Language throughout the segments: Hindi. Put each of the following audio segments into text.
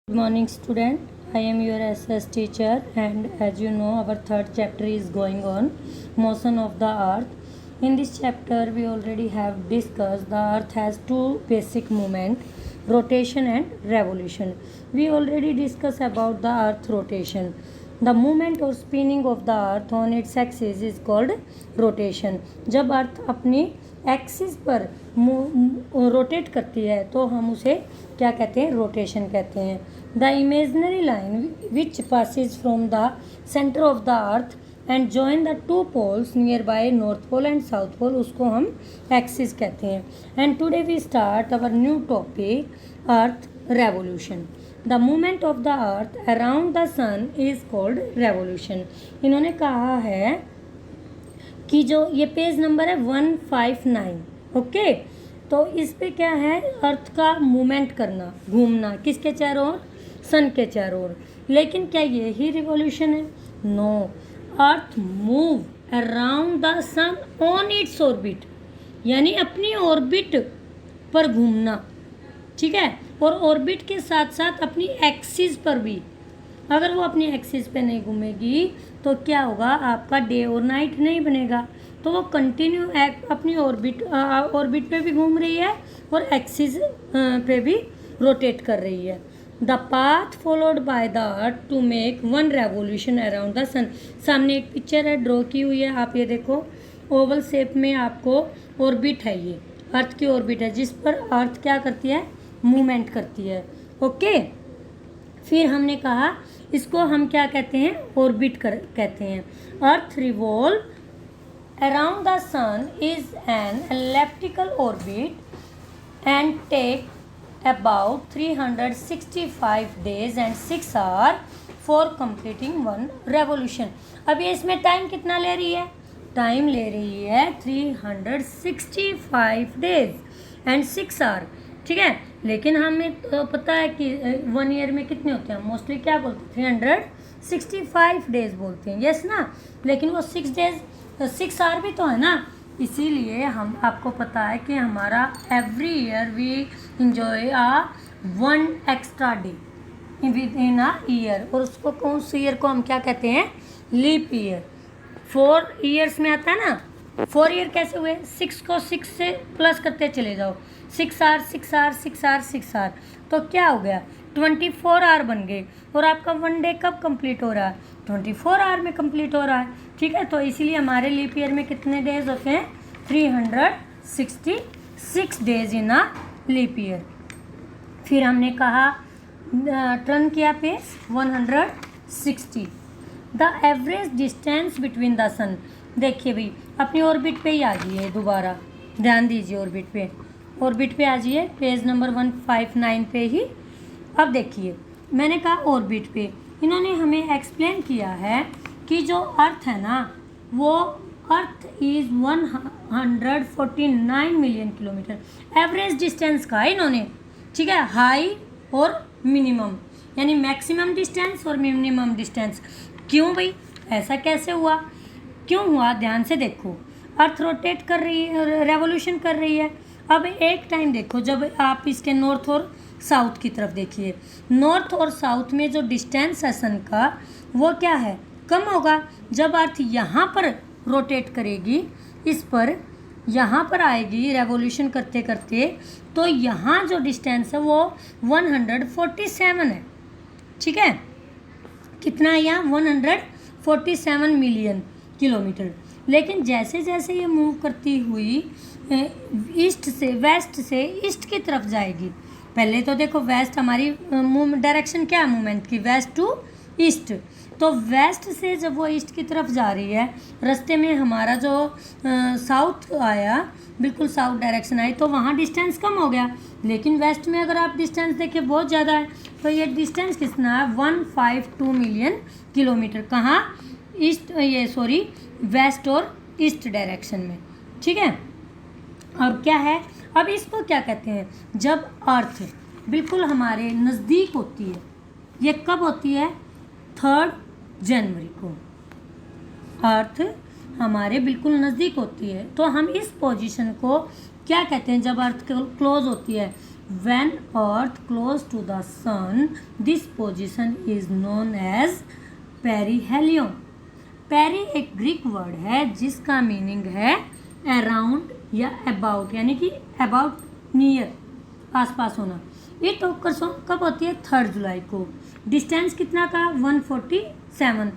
Good morning, student. I am your SS teacher, and as you know, our third chapter is going on, motion of the earth. In this chapter, we already have discussed the earth has two basic movement, rotation and revolution. We already discussed about the earth rotation. The movement or spinning of the earth on its axis is called rotation. जब अर्थ अपनी एक्सिस पर रोटेट करती है तो हम उसे क्या कहते हैं, रोटेशन कहते हैं. The imaginary line which passes from the centre of the earth and join the two poles nearby North Pole and South Pole, उसको हम एक्सिस कहते हैं. And today we start our new topic, earth revolution. The movement of the earth around the sun is called revolution. इन्होंने कहा है कि जो ये पेज नंबर है 159, ओके. तो इस पे क्या है, अर्थ का मूवमेंट करना, घूमना किसके चारों ओर, सन के चारों ओर. लेकिन क्या ये ही रिवॉल्यूशन है? No. Earth move around the sun on its orbit, यानी अपनी ऑर्बिट पर घूमना, ठीक है. और ऑर्बिट के साथ साथ अपनी एक्सिस पर भी. अगर वो अपनी एक्सिस पे नहीं घूमेगी तो क्या होगा, आपका डे और नाइट नहीं बनेगा. तो वो कंटिन्यू अपनी ऑर्बिट पे भी घूम रही है और एक्सिस पे भी रोटेट कर रही है. The path followed by the earth to make one revolution around the sun. सामने एक पिक्चर है, ड्रॉ की हुई है, आप ये देखो. ओवल शेप में आपको ऑर्बिट है, ये अर्थ की ऑर्बिट है जिस पर अर्थ क्या करती है, मूवमेंट करती है, ओके. फिर हमने कहा इसको हम क्या कहते हैं, ऑर्बिट कहते हैं. Earth revolve around the sun is an elliptical orbit and take about 365 days and 6 hours for completing one revolution. अब ये इसमें टाइम कितना ले रही है, टाइम ले रही है 365 days and 6 hours, ठीक है. लेकिन हमें तो पता है कि 1 ईयर में कितने होते हैं, मोस्टली क्या बोलते हैं, 365 डेज बोलते हैं, यस ना. लेकिन वो 6 आवर भी तो है ना. इसीलिए हम आपको पता है कि हमारा every year we enjoy a 1 extra day within a year. और उसको कौन से ईयर को हम क्या कहते हैं, लीप ईयर. 4 ईयर्स में आता है ना. 4 ईयर कैसे हुए, 6 को 6 से प्लस करते चले जाओ, 6 आवर 6 आवर 6 आवर 6 आवर, तो क्या हो गया, 24 आवर बन गए. और आपका 1 डे कब कंप्लीट हो रहा है, 24 आवर में कंप्लीट हो रहा है, ठीक है. तो इसीलिए हमारे लीप ईयर में कितने डेज होते हैं, 366 days in a leap year. फिर हमने कहा टर्न किया page 160. The average distance between the sun. देखिए भाई, अपनी ऑर्बिट पे ही आ जाइए, दोबारा ध्यान दीजिए ऑर्बिट पे आ जाइए, पेज नंबर 159 पे ही. अब देखिए, मैंने कहा ऑर्बिट पे इन्होंने हमें एक्सप्लेन किया है कि जो अर्थ है ना, वो earth is 149 million kilometre. Average distance का इन्होंने, ठीक है, हाई और मिनिमम, यानी मैक्सिमम डिस्टेंस और मिनिमम डिस्टेंस. क्यों भाई, ऐसा कैसे हुआ, क्यों हुआ, ध्यान से देखो. अर्थ रोटेट कर रही है, रेवोल्यूशन कर रही है. अब एक टाइम देखो, जब आप इसके नॉर्थ और साउथ की तरफ देखिए, नॉर्थ और साउथ में जो डिस्टेंस है सन का, वो क्या है, कम होगा. जब अर्थ यहाँ पर रोटेट करेगी, इस पर यहाँ पर आएगी रेवोल्यूशन करते करते, तो यहाँ जो डिस्टेंस है वो 147 है, ठीक है. कितना है यहाँ, 147 मिलियन किलोमीटर. लेकिन जैसे जैसे ये मूव करती हुई ईस्ट से, वेस्ट से ईस्ट की तरफ जाएगी. पहले तो देखो, वेस्ट हमारी डायरेक्शन क्या है मूवमेंट की, वेस्ट टू ईस्ट. तो वेस्ट से जब वो ईस्ट की तरफ जा रही है, रास्ते में हमारा जो साउथ आया, बिल्कुल साउथ डायरेक्शन आई, तो वहाँ डिस्टेंस कम हो गया. लेकिन वेस्ट में अगर आप डिस्टेंस देखिए बहुत ज़्यादा है. तो ये डिस्टेंस कितना है, 152 मिलियन किलोमीटर. कहाँ, ईस्ट, वेस्ट और ईस्ट डायरेक्शन में, ठीक है. अब क्या है, अब इसको क्या कहते हैं, जब अर्थ बिल्कुल हमारे नज़दीक होती है, ये कब होती है, 3 जनवरी को अर्थ हमारे बिल्कुल नज़दीक होती है. तो हम इस पोजीशन को क्या कहते हैं, जब अर्थ क्लोज होती है, when earth close to the sun, this position is known as perihelion. Peri एक ग्रीक वर्ड है जिसका मीनिंग है अराउंड या अबाउट, यानी कि अबाउट, नियर, आसपास होना। इट ऑकर्स कब होती है? 3 जुलाई को। डिस्टेंस कितना का? 147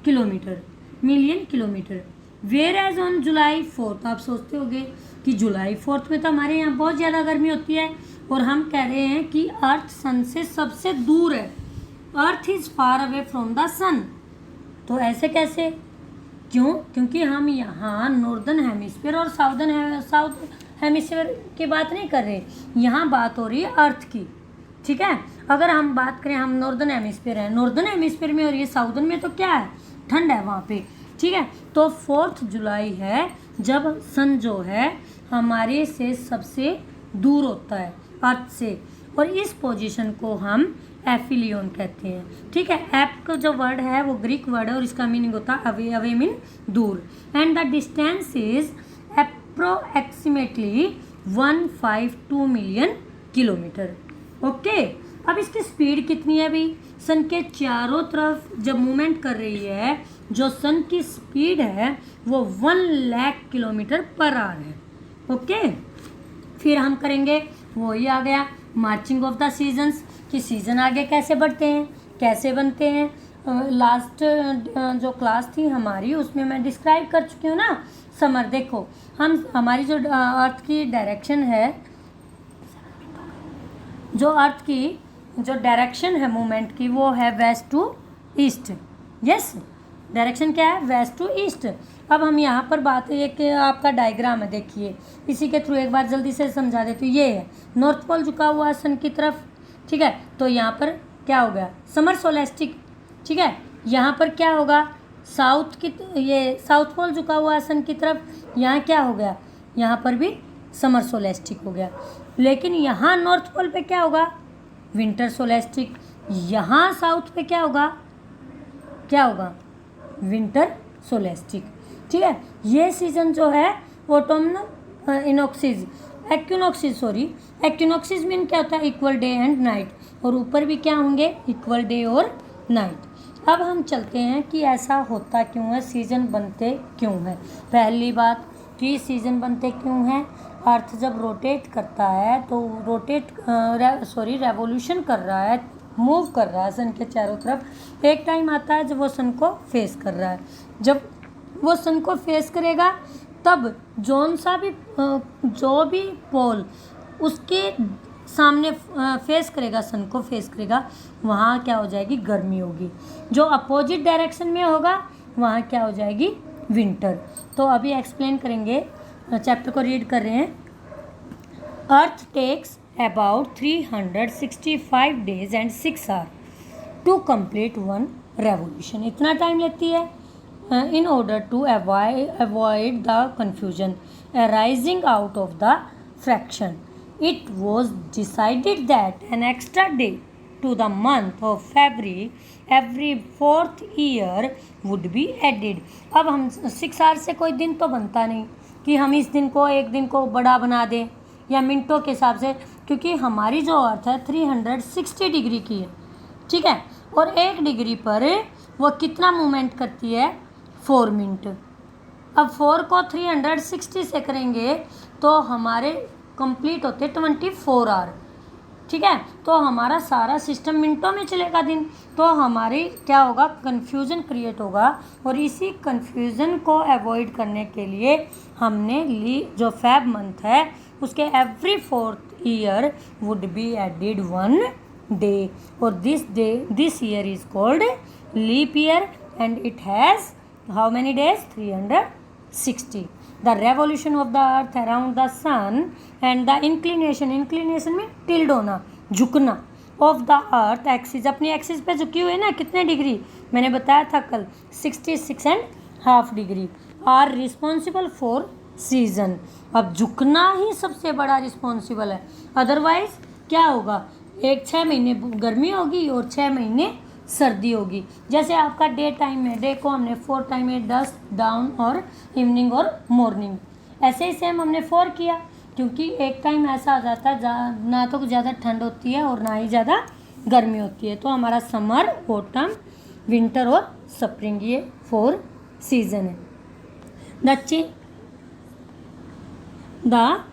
kilometre, million kilometre. Whereas on July 4, आप सोचते होंगे कि जुलाई 4 में तो हमारे यहाँ बहुत ज़्यादा गर्मी होती है और हम कह रहे हैं कि अर्थ सन से सबसे दूर है। Earth is far away from the sun. तो ऐसे कैसे? क्यों? क्योंकि हम यहाँ नॉर्दर्न हेमिस्फीयर और साउथ हेमिस्फीयर की बात नहीं कर रहे, यहाँ बात हो रही है अर्थ की। ठीक है, अगर हम बात करें, हम नॉर्दर्न हेमिस्फीयर है, नॉर्दर्न हेमिस्फीयर में और ये साउदर्न में, तो क्या है? ठंड है वहाँ पे। ठीक है, तो 4 जुलाई है जब सन जो है हमारे से सबसे दूर होता है अर्थ से, और इस पोजीशन को हम एफिलियन कहते हैं। ठीक है, एप का जो वर्ड है वो ग्रीक वर्ड है और इसका मीनिंग होता है अवे। अवे मीन दूर। And the distance is approximately 152 million kilometre. Okay, अब इसकी स्पीड कितनी है भाई? सन के चारों तरफ जब मूवमेंट कर रही है, जो सन की स्पीड है वो 1 लाख किलोमीटर पर आवर है। ओके, फिर हम करेंगे, वो ही आ गया मार्चिंग ऑफ द सीजन्स, कि सीज़न आगे कैसे बढ़ते हैं, कैसे बनते हैं। लास्ट जो क्लास थी हमारी उसमें मैं डिस्क्राइब कर चुकी हूँ ना समर। देखो, हमारी जो अर्थ की डायरेक्शन है, जो अर्थ की जो डायरेक्शन है मूवमेंट की, वो है west to east. Yes, direction क्या है? West to east. अब हम यहाँ पर बात, एक आपका डायग्राम है, देखिए, इसी के थ्रू एक बार जल्दी से समझा देती हूँ। ये है नॉर्थ पोल झुका हुआ है सन की तरफ। ठीक है, तो यहाँ पर क्या हो गया? समर सोलेस्टिक। ठीक है, यहाँ पर क्या होगा? साउथ की, ये साउथ पोल झुका हुआ है सन की तरफ, यहाँ क्या हो गया? यहाँ पर भी समर सोलेस्टिक हो गया। लेकिन यहाँ नॉर्थ पोल पे क्या होगा? विंटर सोलेस्टिक। यहाँ साउथ पे क्या होगा? क्या होगा? विंटर सोलेस्टिक। ठीक है, ये सीजन जो है ऑटोमनल इनॉक्सिस, एक्विनॉक्सिस मीन क्या होता है? इक्वल डे एंड नाइट, और ऊपर भी क्या होंगे? इक्वल डे और नाइट। अब हम चलते हैं कि ऐसा होता क्यों है, सीजन बनते क्यों हैं। पहली बात कि सीजन बनते क्यों हैं, अर्थ जब रोटेट करता है तो रेवोल्यूशन कर रहा है, मूव कर रहा है सन के चारों तरफ। एक टाइम आता है जब वो सन को फेस कर रहा है। जब वो सन को फेस करेगा तब जो भी पोल उसके सामने फेस करेगा, सन को फेस करेगा, वहाँ क्या हो जाएगी? गर्मी होगी। जो अपोजिट डायरेक्शन में होगा वहाँ क्या हो जाएगी? विंटर। तो अभी एक्सप्लेन करेंगे, चैप्टर को रीड कर रहे हैं। Earth takes about 365 days and 6 hours to complete one revolution. इतना टाइम लेती है in order to avoid the confusion arising out of the fraction. It was decided that an extra day to the month of February every 4th year would be added. अब हम 6 hours से कोई दिन तो बनता नहीं कि हम इस दिन को, एक दिन को बड़ा बना दें या मिनटों के हिसाब से, क्योंकि हमारी जो अर्थ है 360 डिग्री की है। ठीक है, और 1 डिग्री पर वो कितना मूवमेंट करती है? 4 मिनट। अब 4 को 360 से करेंगे तो हमारे कंप्लीट होते 24 आवर। ठीक है, तो हमारा सारा सिस्टम मिनटों में चलेगा दिन, तो हमारी क्या होगा? कन्फ्यूज़न क्रिएट होगा। और इसी कन्फ्यूज़न को अवॉइड करने के लिए हमने जो फेब मंथ है उसके every 4th year would be added 1 day, और this year is called leap year and it has how many days? 360. The revolution of the earth around the sun and the inclination में टिल्ड होना, झुकना, of the earth axis, अपनी एक्सिस पे झुकी हुई है ना, कितने डिग्री? मैंने बताया था कल 66.5 degree, are responsible for season. अब झुकना ही सबसे बड़ा रिस्पॉन्सिबल है, अदरवाइज क्या होगा? 6 महीने गर्मी होगी और 6 महीने सर्दी होगी। जैसे आपका डे टाइम में, डे को हमने 4 टाइम में, डस्ट, डाउन और इवनिंग और मॉर्निंग, ऐसे ही सेम हमने 4 किया क्योंकि एक टाइम ऐसा आ जाता है ना तो ज़्यादा ठंड होती है और ना ही ज़्यादा गर्मी होती है। तो हमारा समर, ऑटम, विंटर और स्प्रिंग, ये 4 सीजन है। The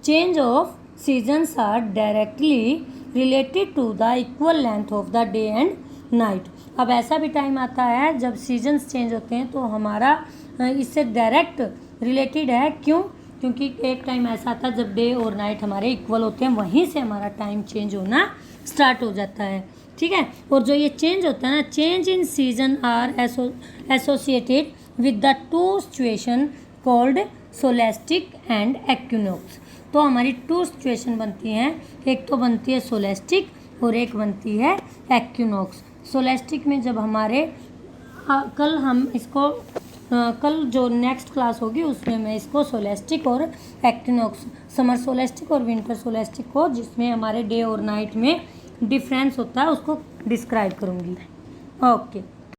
change of seasons are directly related to the equal length of the day and night. अब ऐसा भी टाइम आता है जब सीजन्स चेंज होते हैं तो हमारा इससे डायरेक्ट रिलेटेड है। क्यों? क्योंकि एक टाइम ऐसा आता है जब डे और नाइट हमारे इक्वल होते हैं, वहीं से हमारा टाइम चेंज होना स्टार्ट हो जाता है। ठीक है। और जो ये चेंज होता है ना, change in season are associated with the 2 situation called solstice and equinox. तो हमारी 2 सिचुएशन बनती हैं, एक तो बनती है सोलेस्टिक और एक बनती है एक्विनोक्स। सोलेस्टिक में जब हमारे कल हम इसको कल जो नेक्स्ट क्लास होगी उसमें मैं इसको सोलेस्टिक और एक्विनोक्स, समर सोलेस्टिक और विंटर सोलेस्टिक को, जिसमें हमारे डे और नाइट में डिफरेंस होता है, उसको डिस्क्राइब करूँगी। ओके।